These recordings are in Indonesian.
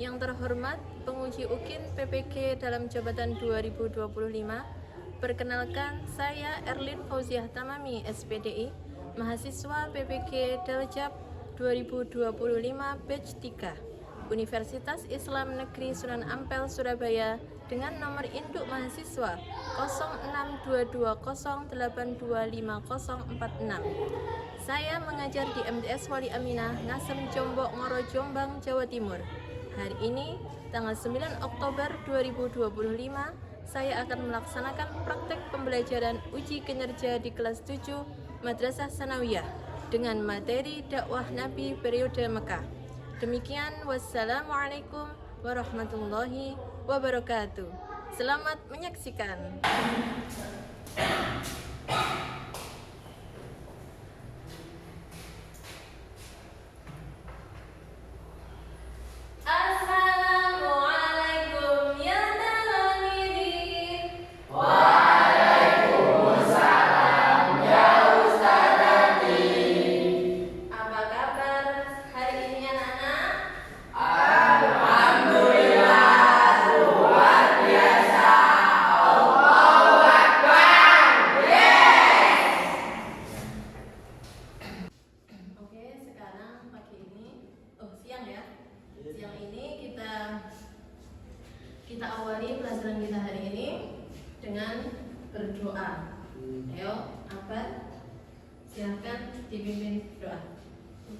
Yang terhormat penguji UKIN PPG dalam jabatan 2025, perkenalkan saya Erlin Fauziah Tamami, SPDI, mahasiswa PPG Daljab 2025 batch 3, Universitas Islam Negeri Sunan Ampel, Surabaya, dengan nomor induk mahasiswa 0622082546. Saya mengajar di MTS Wali Aminah, Ngasem Jombok Ngoro, Jombang, Jawa Timur. Hari ini, tanggal 9 Oktober 2025, saya akan melaksanakan praktek pembelajaran uji kinerja di kelas 7 Madrasah Sanawiyah dengan materi dakwah Nabi periode Mekah. Demikian, wassalamualaikum warahmatullahi wabarakatuh. Selamat menyaksikan. Siang ini kita awali pelajaran kita hari ini dengan berdoa. Ayo, Abad, silahkan dipimpin doa.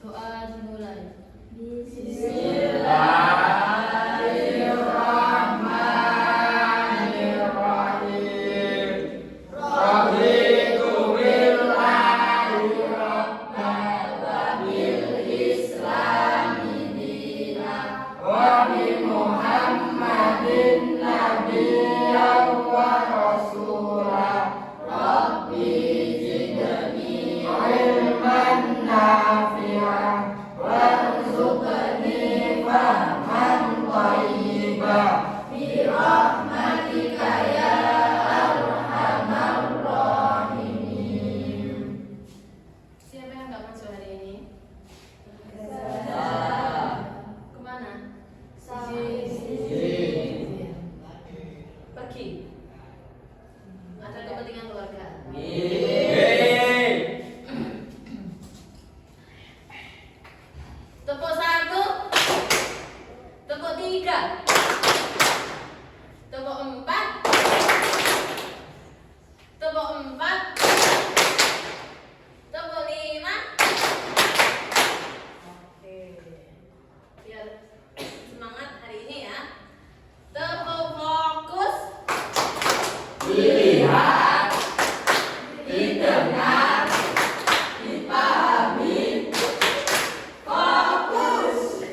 Doa dimulai. Bismillahirrahmanirrahim. Raditu billahi rabban wa bil islami dinan wa bi Muhammadin nabiyyan wa rasulah. Rabbi zidni ilman nafi'an warzuqni fahman thayyiban bi rahmatika ya arhamar rahimin. Siapa yang nggak masuk hari ini? Kemana? Pergi. Ada kepentingan keluarga. Tepuk 1, tepuk 3, tepuk 4, tepuk 4, tepuk 5. Oke, biar semangat hari ini ya. Tepuk fokus, Dilihat, didengar, dipahami, fokus.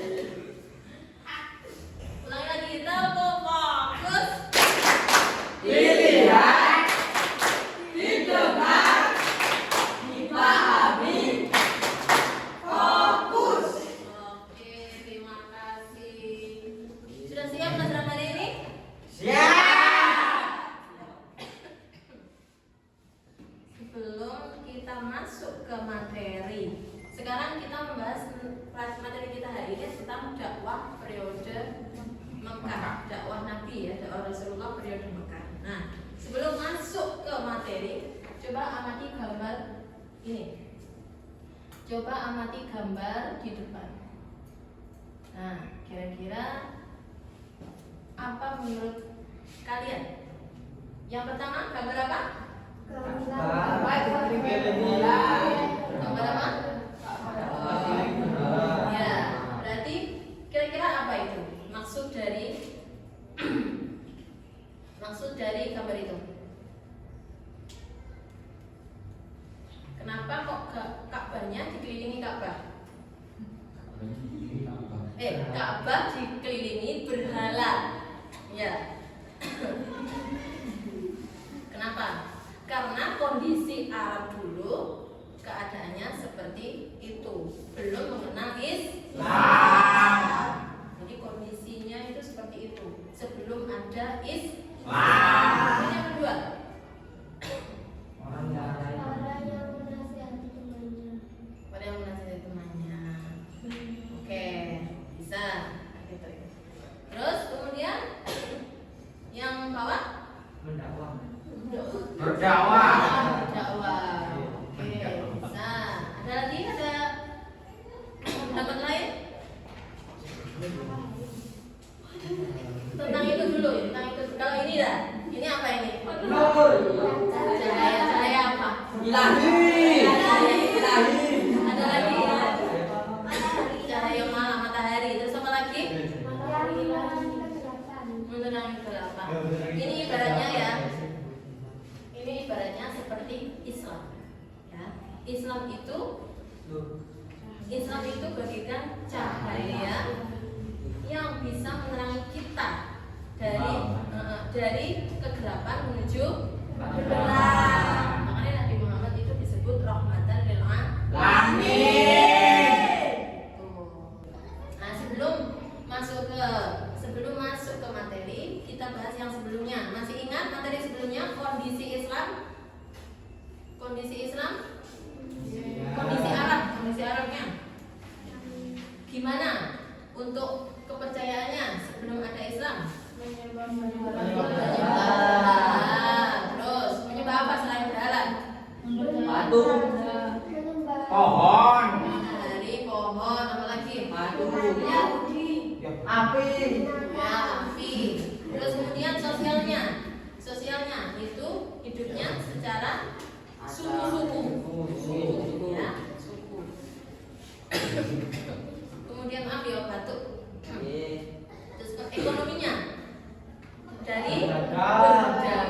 ulangi lagi. Tepuk fokus, Dilihat, didengar, dipahami, fokus. Oke, terima kasih. Sudah siap pelajaran hari ini? Siap. Sebelum kita masuk ke materi, sekarang kita membahas materi kita hari ini tentang dakwah periode Mekah, dakwah Nabi ya, dakwah Rasulullah periode Mekah. Nah, sebelum masuk ke materi, coba amati gambar ini. Coba amati gambar di depan. Nah, kira-kira apa menurut kalian? Yang pertama, gambar apa? Gambar apa? Ya, berarti kira-kira apa itu? Maksud dari gambar itu. Kenapa kok Ka'bahnya dikelilingi Ka'bah? Ka'bah dikelilingi berhala. Ya. Kenapa? Karena kondisi Arab dulu keadaannya seperti itu, belum mengenal Islam. Jadi kondisinya itu seperti itu, sebelum ada Islam. Yang kedua, Orang yang pada yang menasihati temannya. Oke, bisa. Gitu. Tidak. Ini apa ini? Nur. Cahaya apa? Ilahi. Ilahi. Ada lagi ya? Cahaya malam, matahari. Terus apa lagi? Menerangi kegelapan. Ini ibaratnya ya. Ini ibaratnya seperti Islam. Ya. Islam itu bagaikan cahaya yang bisa menerangi kita dari kegelapan menuju kebenaran. Makanya Nabi Muhammad itu disebut rahmatan lil alamin. Nah, sebelum masuk ke materi, kita bahas yang sebelumnya. Masih ingat materi sebelumnya kondisi Islam? Kondisi Arabnya. Gimana untuk kepercayaannya sebelum ada Islam? Terus menyembah apa selain berhala? Batu. Pohon. Matahari, pohon, apa lagi? Batu. Ya, Api. ya, api. Terus kemudian sosialnya itu hidupnya secara suku. Ya, suku. Kemudian api, batuk. Terus ekonominya dari berdagang.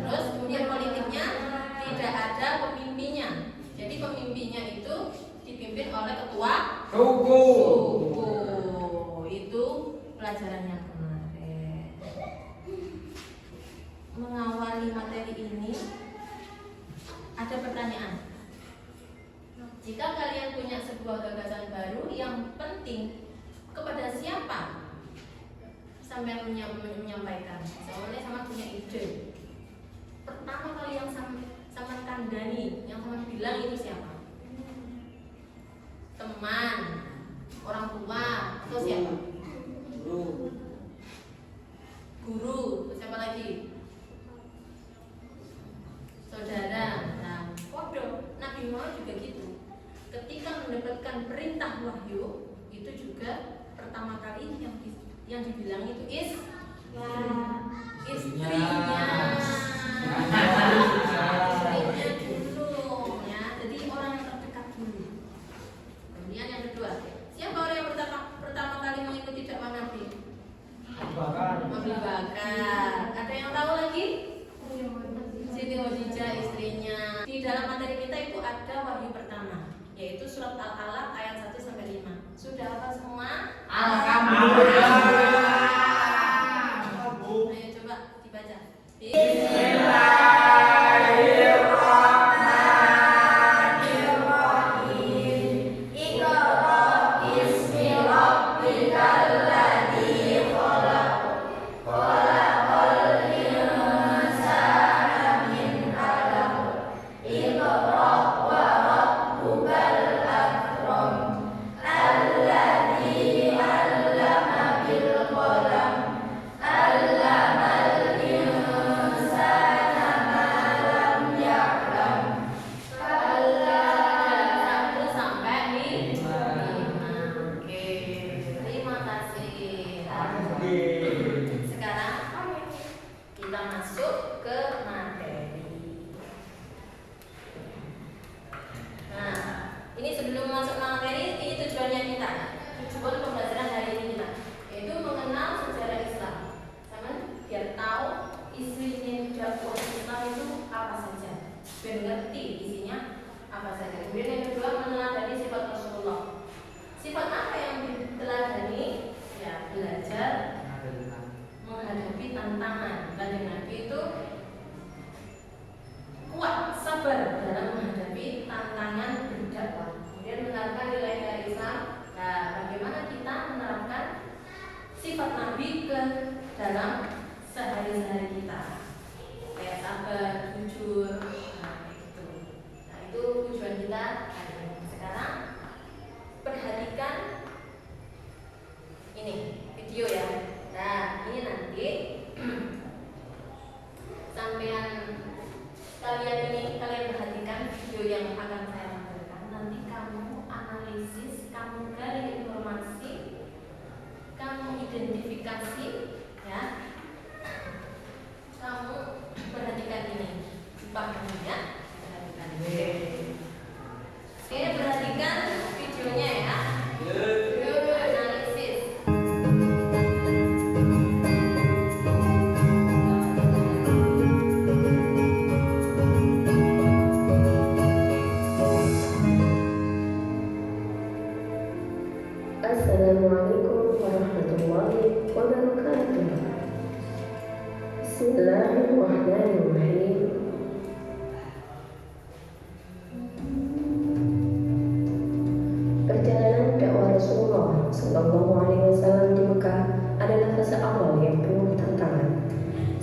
Terus kemudian politiknya tidak ada pemimpinnya. Jadi pemimpinnya itu dipimpin oleh ketua Suku. Itu pelajarannya kemarin. Mengawali materi ini ada pertanyaan. Jika kalian punya sebuah gagasan baru yang penting, kepada siapa sampai menyampaikan? Soalnya sama punya ide. Pertama kali yang sama kandani, yang sama bilang itu siapa? Teman, orang tua, atau siapa? Guru, siapa lagi? Saudara. Nah, podo Nabi Muhammad juga gitu. Ketika mendapatkan perintah wahyu, itu juga pertama kali yang dibilang itu istrinya dulu ya. Jadi orang yang terdekat dulu. Kemudian yang kedua, siapa orang yang pertama kali mengikuti dakwah Nabi? Abu Bakar. Ada yang tahu lagi? Siti Khadijah, istrinya. Di dalam materi kita itu ada wahyu pertama, yaitu surat Al-Alaq ayat 1 sampai 5. Sudah hafal semua? Alhamdulillah. Ayo coba dibaca. Bismillahirrahmanirrahim. Iqra bismi rabbikal ladzi khalaq. Khalaqal insana min 'alaq. Iqra wa rabbukal akram. Alladzi 'allama bil qalam. Allamal insana ma lam ya'lam. Satu sampai lima. Oke, terima kasih. Sekarang kita masuk ke materi. Nah, ini sebelum masuk ke materi, ini tujuannya kita. Tujuan pembelajaran hari ini kita, yaitu mengenal sejarah Islam. Sama biar tahu isinya dakwah Islam itu apa saja, biar ngerti isinya apa saja. Kemudian yang kedua, meneladani sifat Rasulullah. Sifat apa yang diteladani? Ya, belajar menghadapi tantangan. Kanjeng Nabi itu kuat, sabar dalam menghadapi tantangan berdakwah. Kemudian menerapkan nilai-nilai Islam. Nah, bagaimana kita menerapkan sifat Nabi ke dalam sehari-hari kita? Kayak sabar, jujur, itu. Nah, itu tujuan kita hari ini. Sekarang perhatikan ini video ya. Nah, ini nanti sampean kalian perhatikan video yang akan saya tampilkan. Nanti kamu analisis, kamu gali informasi, kamu identifikasi ya.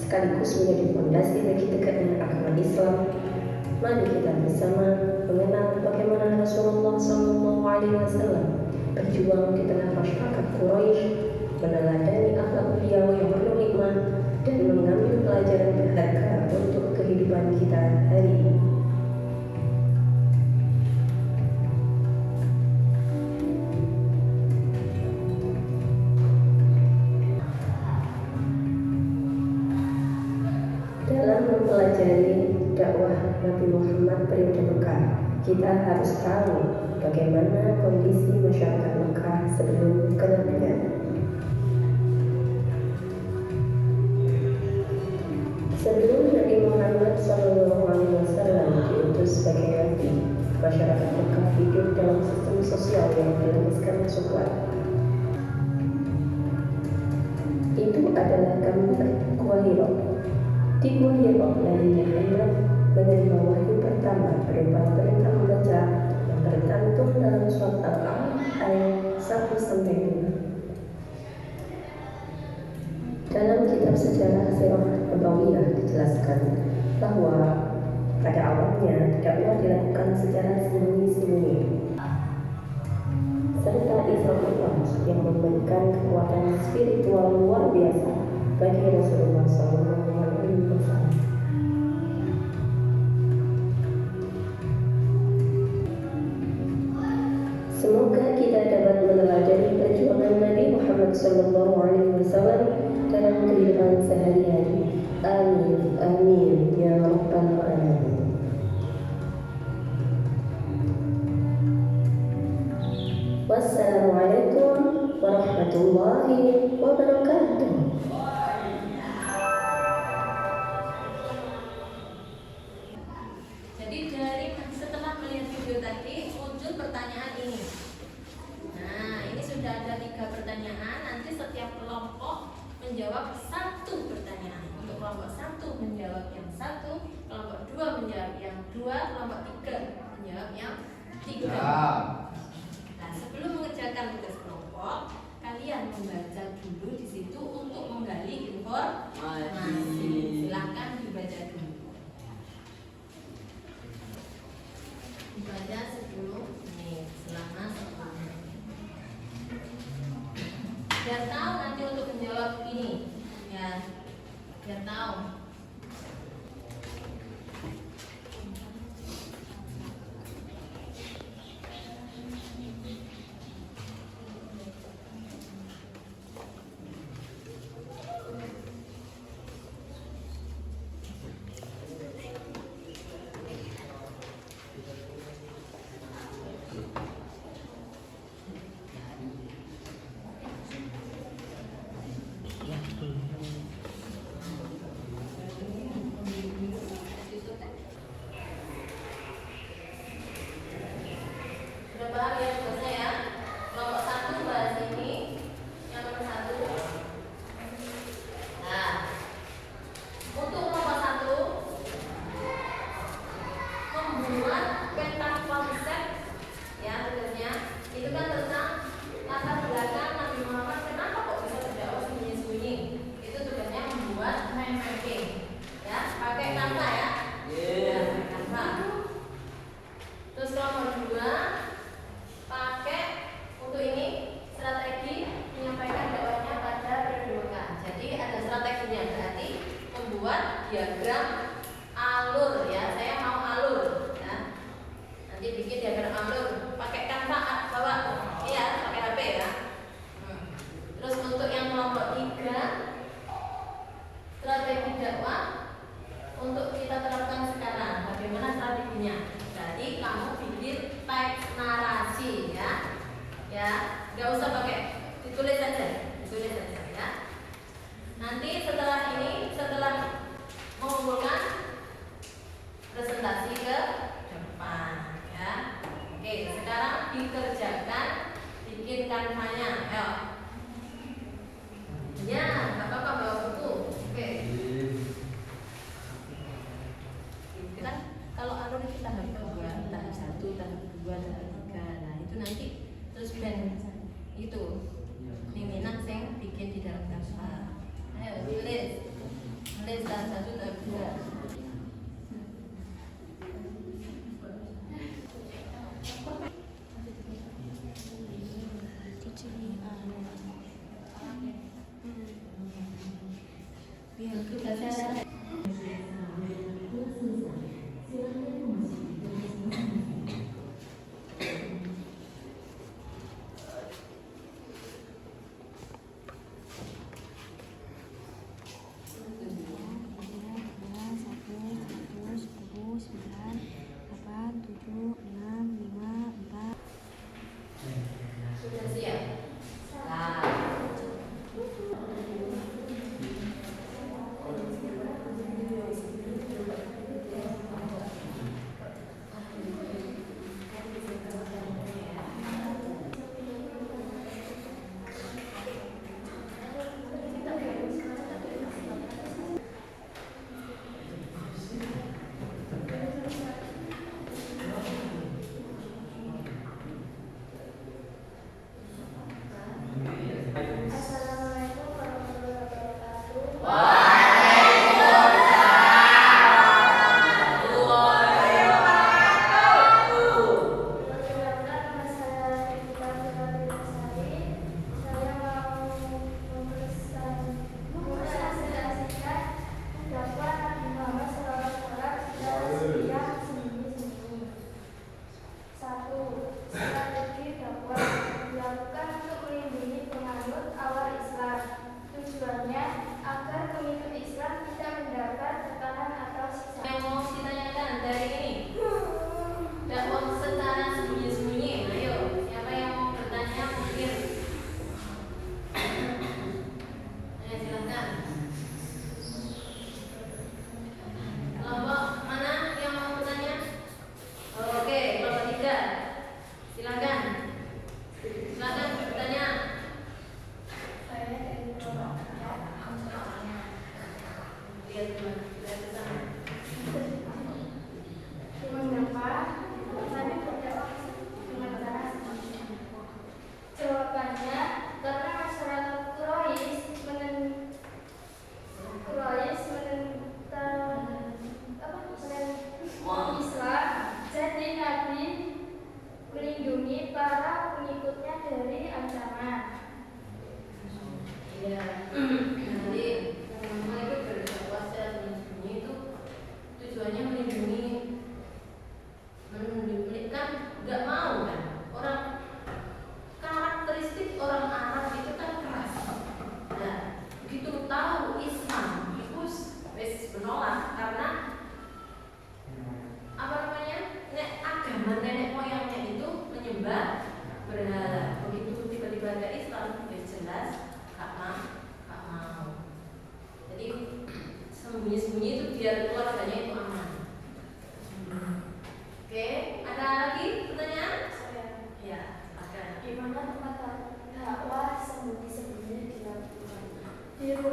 sekaligus menjadi fondasi bagi tegaknya agama Islam. Mari kita bersama mengenal bagaimana Rasulullah SAW berjuang di tengah masyarakat Quraisy, meneladani akhlak beliau yang penuh hikmah dan mengambil pelajaran berharga untuk kehidupan kita hari ini. Dalam mempelajari dakwah Nabi Muhammad periode Mekah, kita harus tahu bagaimana kondisi masyarakat Mekah sebelum kenabian. Sebelum Nabi Muhammad SAW diutus sebagai nabi, masyarakat Mekah hidup dalam sistem sosial yang berlandaskan sukuan. Itu adalah gambar Gua Hira. Di Gua Hira, Nabi Muhammad menerima wahyu pertama berupa perintah membaca yang tercantum dalam surat Al-A'raf ayat 1-5. Dalam kitab sejarah Sirah Nabawiyah dijelaskan bahwa pada awalnya dakwah dilakukan secara sembunyi-sembunyi, serta Isra'illah yang memberikan kekuatan spiritual luar biasa bagi Rasulullah SAW. Semoga kita dapat meneladani perjuangan Nabi Muhammad SAW dalam kehidupan sehari-hari. Amin, amin, ya Rabbal Alamin. Wassalamualaikum warahmatullahi wabarakatuh. Jadi setelah melihat video tadi muncul pertanyaan ini. Nah, ini sudah ada 3 pertanyaan. Nanti setiap kelompok menjawab 1 pertanyaan. Untuk kelompok 1 menjawab yang 1, kelompok 2 menjawab yang 2, kelompok 3 menjawab yang 3. Nah, sebelum mengerjakan tugas kelompok, kalian membaca dulu di situ untuk menggali informasi. Silakan dibaca dulu. Dibaca 10 menit selama 10 menit. Biar tahu nanti untuk menjawab ini, ya, biar tahu.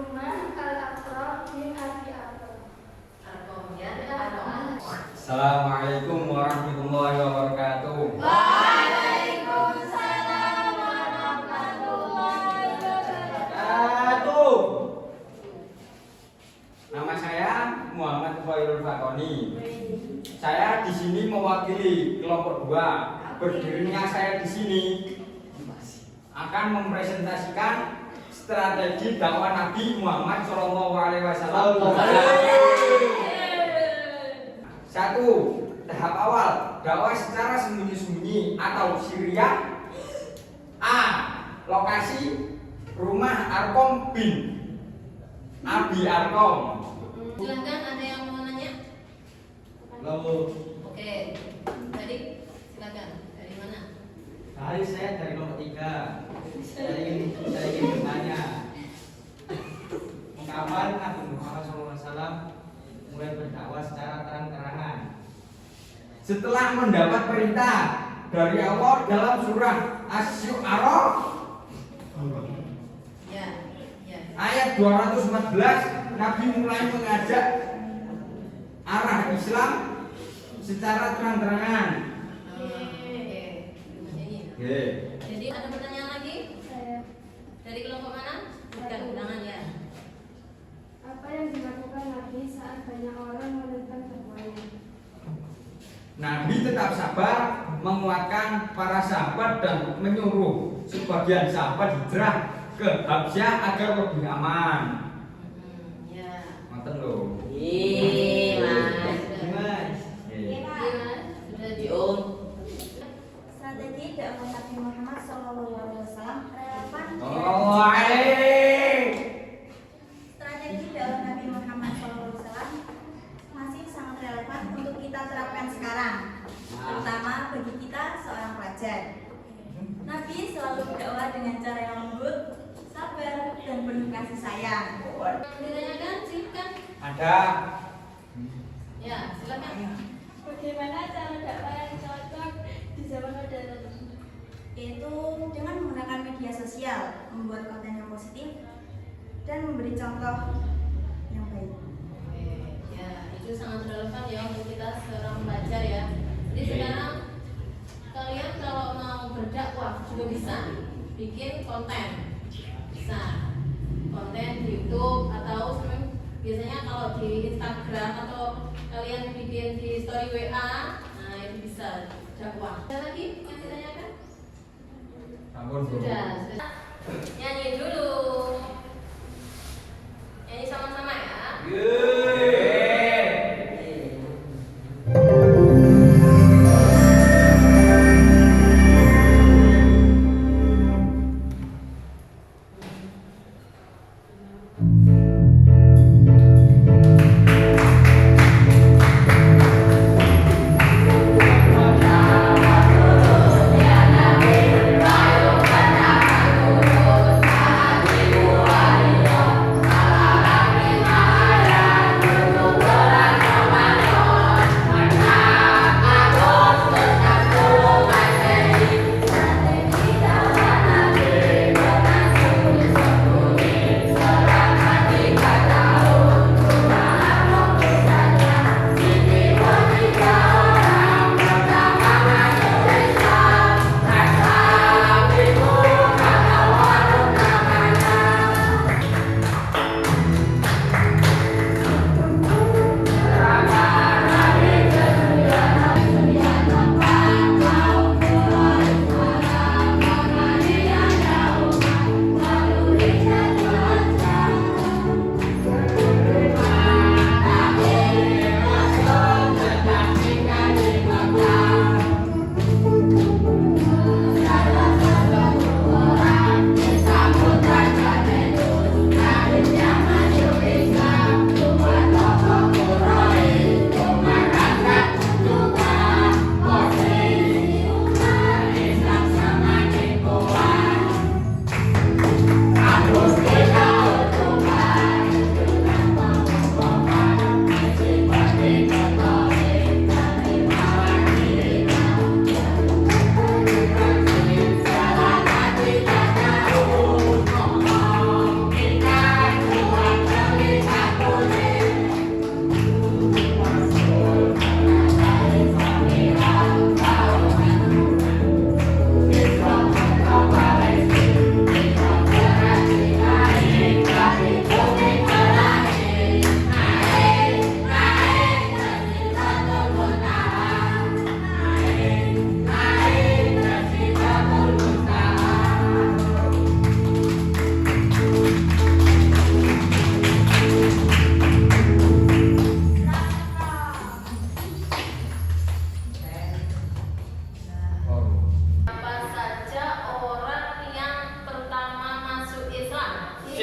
Ar-Rahman Al-Aqra bin Abi Aqra. Arkom ya, Arkom. Assalamualaikum warahmatullahi wabarakatuh. Waalaikumsalam warahmatullahi wabarakatuh. Nama saya Muhammad Khairul Fatoni. Saya di sini mewakili kelompok 2. Berdirinya saya di sini akan mempresentasikan strategi dakwah Nabi Muhammad SAW. 1. Tahap awal, dakwah secara sembunyi-sembunyi atau sirriyah. A. Lokasi rumah Arkom bin Abi Arkom. Silahkan, ada yang mau nanya? Lalu, Oke, tadi silakan. Dari mana? hari saya dari nomor 3. Saya ingin bertanya, kapan Nabi Muhammad SAW mulai berdakwah secara terang-terangan? Setelah mendapat perintah dari Allah dalam surah Asy-Syu'ara Ya, ya. ayat 214, Nabi mulai mengajak arah Islam secara terang-terangan. Oke. Oke. Jadi ada pertanyaan lagi? Saya, Dari kelompok mana? Bukan undangan ya. apa yang dilakukan Nabi saat banyak orang menentang dakwahnya? Nabi tetap sabar, menguatkan para sahabat dan menyuruh sebagian sahabat hijrah ke Habsyah agar lebih aman. Ya. Ngoten lho. Mas. Mas. Mas, sudah di Strategi dakwah Nabi Muhammad SAW relevan. Oh, Strategi dakwah Nabi Muhammad SAW masih sangat relevan untuk kita terapkan sekarang, terutama bagi kita seorang pelajar. Nabi selalu berdakwah dengan cara yang lembut, sabar, dan penuh kasih sayang. Ditanyakan, silakan. Ada. Ya, silakan. Bagaimana cara dakwah yang cocok di zaman modern? Yaitu dengan menggunakan media sosial, membuat konten yang positif, dan memberi contoh yang baik. Oke, ya, itu sangat relevan ya untuk kita seorang pelajar ya. Jadi sekarang kalian kalau mau berdakwah juga bisa bikin konten, bisa konten di YouTube atau biasanya kalau di Instagram atau kalian bikin di story WA, nah itu bisa dakwah. Ada lagi yang ditanyakan? Ampun, Bu. Sudah. Nyanyi dulu. Nyanyi sama-sama ya. Ya Nabi,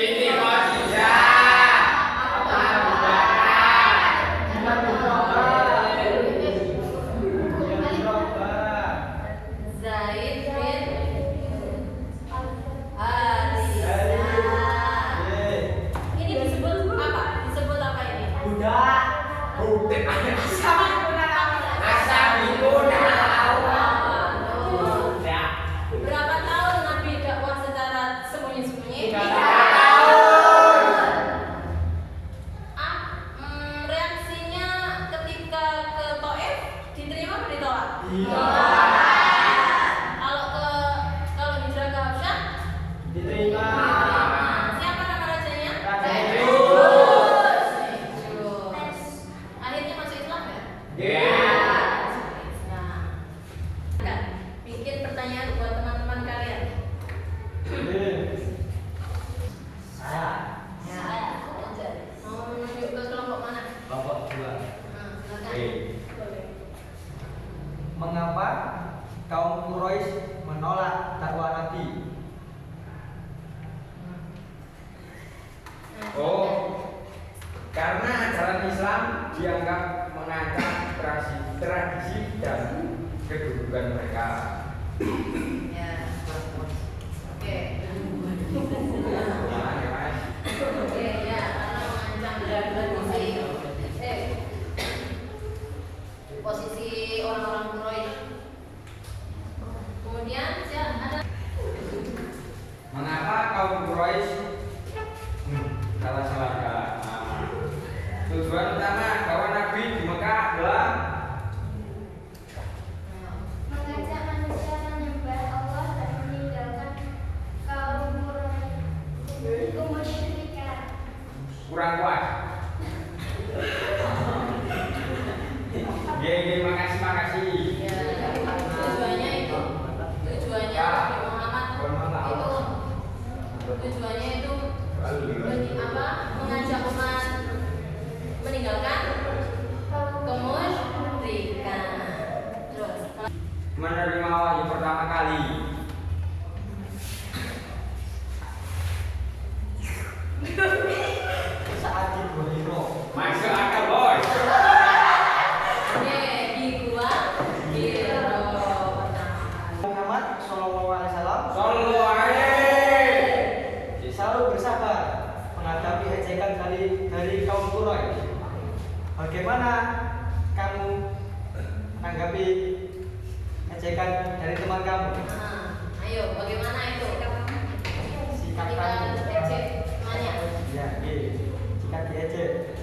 Siti Khadijah, Abu Bakar, Zaid bin Harisah. Ini disebut apa? Disebut apa ini? budak, budak, asabikun awal. Ya. Berapa tahun Nabi dakwah secara sembunyi-sembunyi? 3 tahun. Reaksinya ketika ke Taif diterima atau ditolak? Kalau hijrah ke Habsyah Diterima. siapa nama rajanya? Sejus. Sejus. Akhirnya masuk Islam ya? Ya. Islam. Kan, bikin pertanyaan buat teman-teman kalian. Saya Mau menunjuk ke kelompok mana? Bapak 2. Silakan. Oke. Boleh. Mengapa kaum Quraisy menolak dakwah Nabi? Karena ajaran Islam dianggap mengancam tradisi dan kedudukan mereka. Ya. Oke. Gimana ya, Mas? Oke, ya, karena mengancam posisi orang-orang Quraisy. Kemudian ada Mengapa kaum Quraisy salah. Tujuan utama dakwah Nabi di Mekah adalah Mengajak manusia menyembah Allah dan meninggalkan kaum kemusyrikan. kurang puas. Makasih. ya, tujuannya Nabi Muhammad itu tujuannya itu mengajak umat meninggalkan kemusyrikan. Terus Menerima wahyu pertama kali. Saat di Bohiro. Masuk akal, bos. di gua Hiro pertama kali. Muhammad Shallallahu Alaihi Wasallam Sallallahu alaihi. selalu bersabar menghadapi ejekan dari kaum Quraisy. Bagaimana kamu menanggapi ejekan dari teman kamu? Ayo, bagaimana itu? Sikap Ketika kamu? ejek nanya. Ya, jika diejek.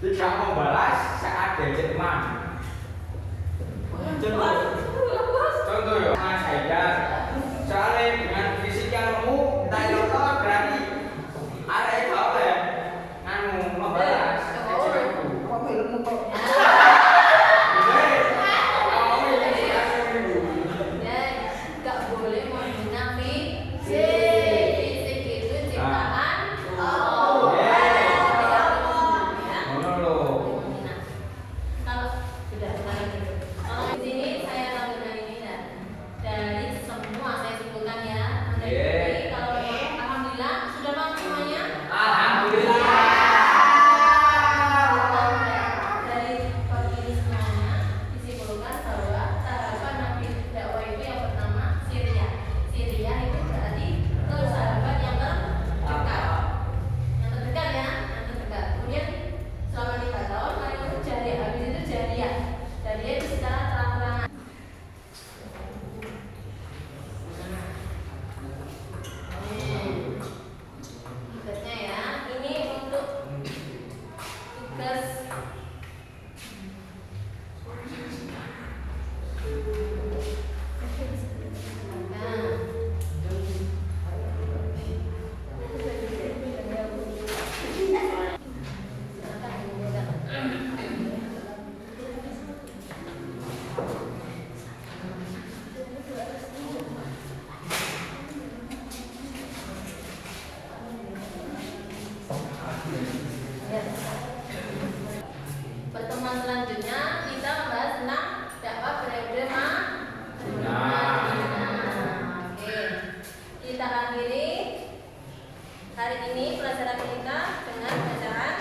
Tidak mau balas saat diajak teman. Contoh ya, Mas Haidar. Soalnya dengan fisik yang lemu, tak nonton berarti ada yang tahu ya. Nganu membalas ejekanku. Kok ilmu kok? Ya, nggak boleh menghina fisik itu ciptaan Allah. Ya. Ngono lho. Kalau sudah sekarang gitu. Kalau di sini saya lakukan ini dari semua saya simpulkan ya. Jadi kalau alhamdulillah sudah paham semuanya. Alhamdulillah. Dari pagi ini semuanya disimpulkan bahwa sahabat Nabi dakwah itu yang pertama Syria. Syria itu berarti sahabat yang terdekat. Yang terdekat ya, yang terdekat. Kemudian selama 3 tahun mereka itu jariah, habis itu jariah. Jariah itu secara terang-terangan. Tugasnya ya, ini untuk tugas pertemuan selanjutnya kita membahas tentang dakwah periode Madinah. Oke. Kita akhiri Hari ini pelajaran kita dengan bacaan